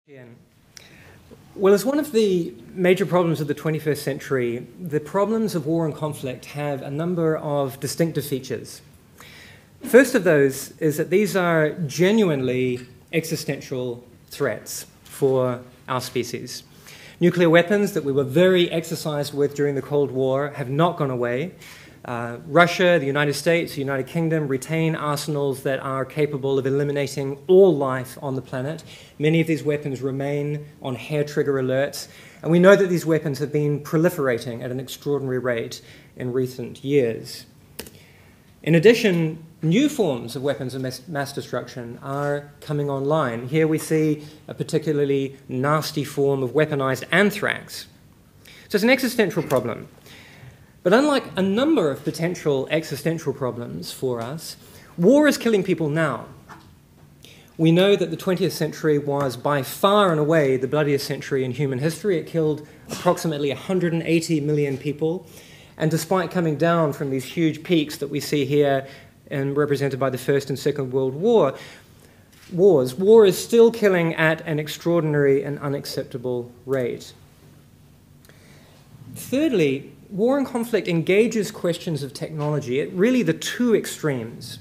Ian. Well, as one of the major problems of the 21st century, the problems of war and conflict have a number of distinctive features. First of those is that these are genuinely existential threats for our species. Nuclear weapons that we were very exercised with during the Cold War have not gone away. Russia, the United States, the United Kingdom retain arsenals that are capable of eliminating all life on the planet. Many of these weapons remain on hair-trigger alerts, and we know that these weapons have been proliferating at an extraordinary rate in recent years. In addition, new forms of weapons of mass destruction are coming online. Here we see a particularly nasty form of weaponized anthrax. So it's an existential problem. But unlike a number of potential existential problems for us, war is killing people now. We know that the 20th century was by far and away the bloodiest century in human history. It killed approximately 180 million people. And despite coming down from these huge peaks that we see here and represented by the First and Second World Wars, war is still killing at an extraordinary and unacceptable rate. Thirdly, war and conflict engages questions of technology at really the two extremes.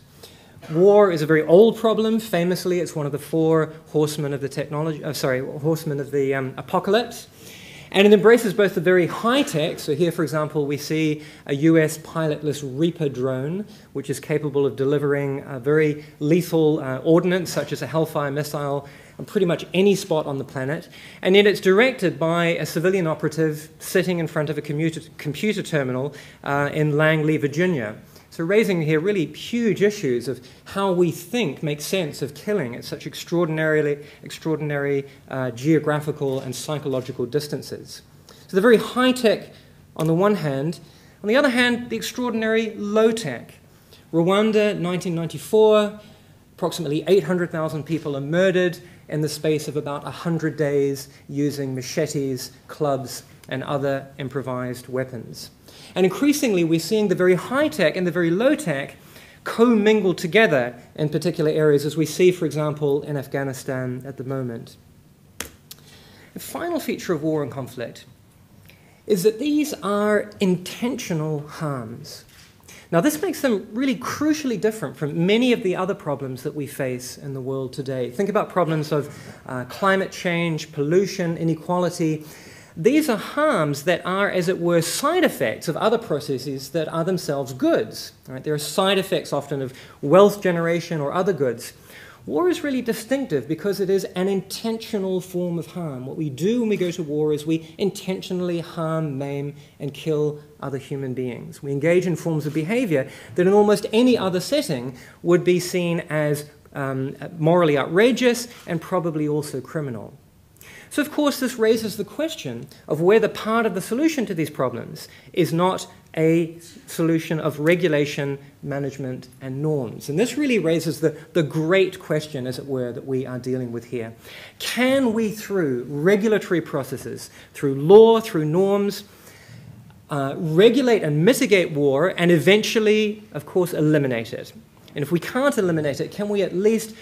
War is a very old problem. Famously, it's one of the four horsemen of the apocalypse. And it embraces both the very high-tech, so here, for example, we see a US pilotless Reaper drone, which is capable of delivering a very lethal ordnance, such as a Hellfire missile, on pretty much any spot on the planet. And yet it's directed by a civilian operative sitting in front of a computer terminal in Langley, Virginia. So raising here really huge issues of how we think makes sense of killing at such extraordinary geographical and psychological distances. So the very high-tech on the one hand, on the other hand, the extraordinary low-tech. Rwanda, 1994, approximately 800,000 people are murdered in the space of about 100 days using machetes, clubs, and other improvised weapons. And increasingly, we're seeing the very high-tech and the very low-tech co-mingle together in particular areas, as we see, for example, in Afghanistan at the moment. The final feature of war and conflict is that these are intentional harms. Now, this makes them really crucially different from many of the other problems that we face in the world today. Think about problems of climate change, pollution, inequality. These are harms that are, as it were, side effects of other processes that are themselves goods. Right? There are side effects often of wealth generation or other goods. War is really distinctive because it is an intentional form of harm. What we do when we go to war is we intentionally harm, maim, and kill other human beings. We engage in forms of behavior that in almost any other setting would be seen as morally outrageous and probably also criminal. So, of course, this raises the question of whether part of the solution to these problems is not a solution of regulation, management, and norms. And this really raises the great question, as it were, that we are dealing with here. Can we, through regulatory processes, through law, through norms, regulate and mitigate war and eventually, of course, eliminate it? And if we can't eliminate it, can we at least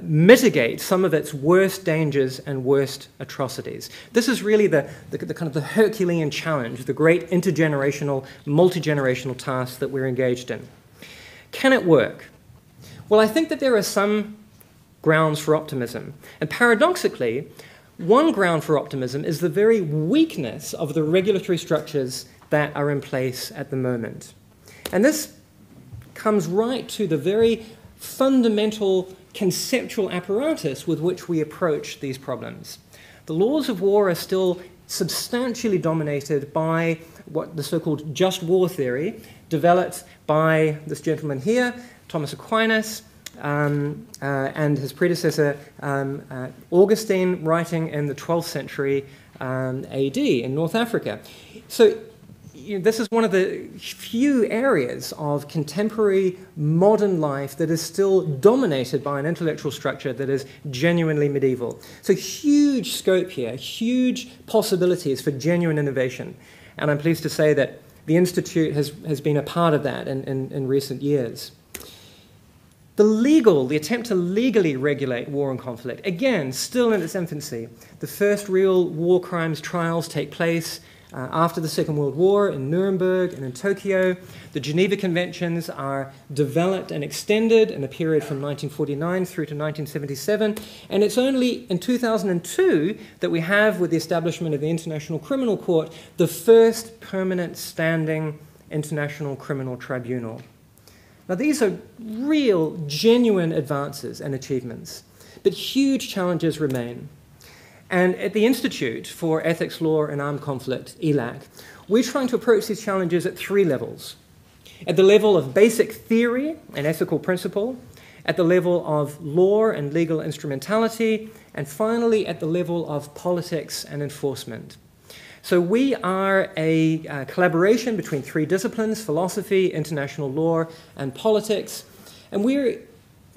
mitigate some of its worst dangers and worst atrocities? This is really the kind of the Herculean challenge, the great intergenerational, multi-generational task that we're engaged in. Can it work? Well, I think that there are some grounds for optimism. And paradoxically, one ground for optimism is the very weakness of the regulatory structures that are in place at the moment. And this comes right to the very fundamental conceptual apparatus with which we approach these problems. The laws of war are still substantially dominated by what the so-called just war theory, developed by this gentleman here, Thomas Aquinas, and his predecessor Augustine, writing in the 12th century AD in North Africa. So this is one of the few areas of contemporary modern life that is still dominated by an intellectual structure that is genuinely medieval. So huge scope here, huge possibilities for genuine innovation. And I'm pleased to say that the Institute has been a part of that in recent years. The attempt to legally regulate war and conflict, again, still in its infancy. The first real war crimes trials take place after the Second World War in Nuremberg and in Tokyo. The Geneva Conventions are developed and extended in a period from 1949 through to 1977, and it's only in 2002 that we have, with the establishment of the International Criminal Court, the first permanent standing International Criminal Tribunal. Now, these are real, genuine advances and achievements, but huge challenges remain. And at the Institute for Ethics, Law and Armed Conflict, ELAC, we're trying to approach these challenges at three levels. At the level of basic theory and ethical principle, at the level of law and legal instrumentality, and finally at the level of politics and enforcement. So we are a collaboration between three disciplines: philosophy, international law, and politics. And we're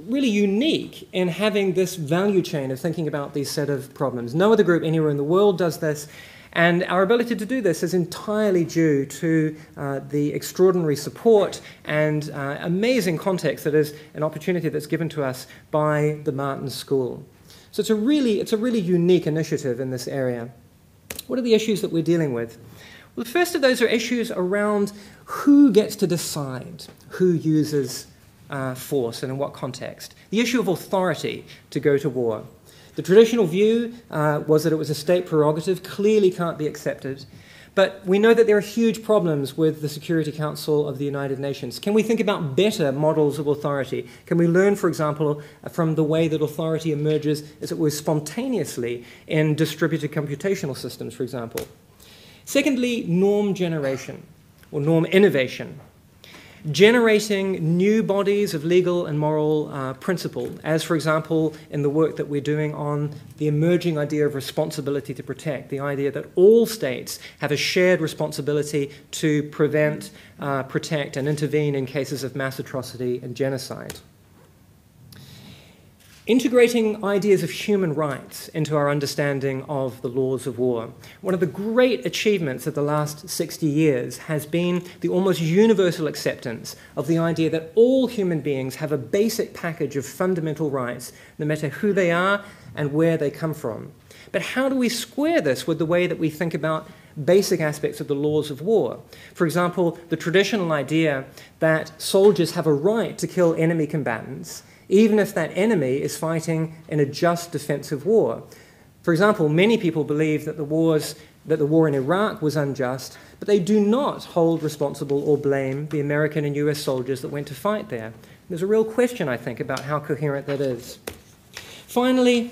really unique in having this value chain of thinking about these set of problems. No other group anywhere in the world does this. And our ability to do this is entirely due to the extraordinary support and amazing context that is an opportunity that's given to us by the Martin School. So it's a really unique initiative in this area. What are the issues that we're dealing with? Well, the first of those are issues around who gets to decide who uses force and in what context. The issue of authority to go to war. The traditional view was that it was a state prerogative, clearly can't be accepted. But we know that there are huge problems with the Security Council of the United Nations. Can we think about better models of authority? Can we learn, for example, from the way that authority emerges, as it were, spontaneously in distributed computational systems, for example? Secondly, norm generation, or norm innovation. Generating new bodies of legal and moral principle, as, for example, in the work that we're doing on the emerging idea of responsibility to protect, the idea that all states have a shared responsibility to prevent, protect, and intervene in cases of mass atrocity and genocide. Integrating ideas of human rights into our understanding of the laws of war. One of the great achievements of the last 60 years has been the almost universal acceptance of the idea that all human beings have a basic package of fundamental rights, no matter who they are and where they come from. But how do we square this with the way that we think about basic aspects of the laws of war? For example, the traditional idea that soldiers have a right to kill enemy combatants, even if that enemy is fighting in a just defensive war. For example, many people believe that the war in Iraq was unjust, but they do not hold responsible or blame the American and US soldiers that went to fight there. There's a real question, I think, about how coherent that is. Finally,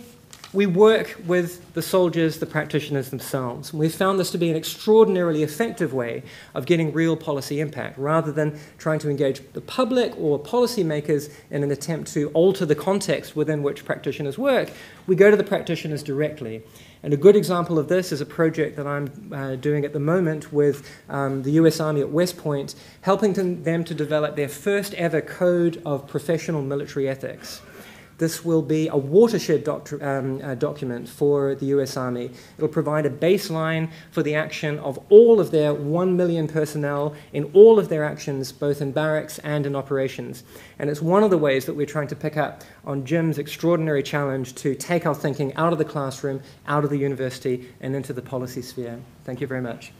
we work with the soldiers, the practitioners themselves. We've found this to be an extraordinarily effective way of getting real policy impact, rather than trying to engage the public or policymakers in an attempt to alter the context within which practitioners work. We go to the practitioners directly. And a good example of this is a project that I'm doing at the moment with the US Army at West Point, helping them to develop their first ever code of professional military ethics. This will be a watershed document for the US Army. It'll provide a baseline for the action of all of their 1 million personnel in all of their actions, both in barracks and in operations. And it's one of the ways that we're trying to pick up on Jim's extraordinary challenge to take our thinking out of the classroom, out of the university, and into the policy sphere. Thank you very much.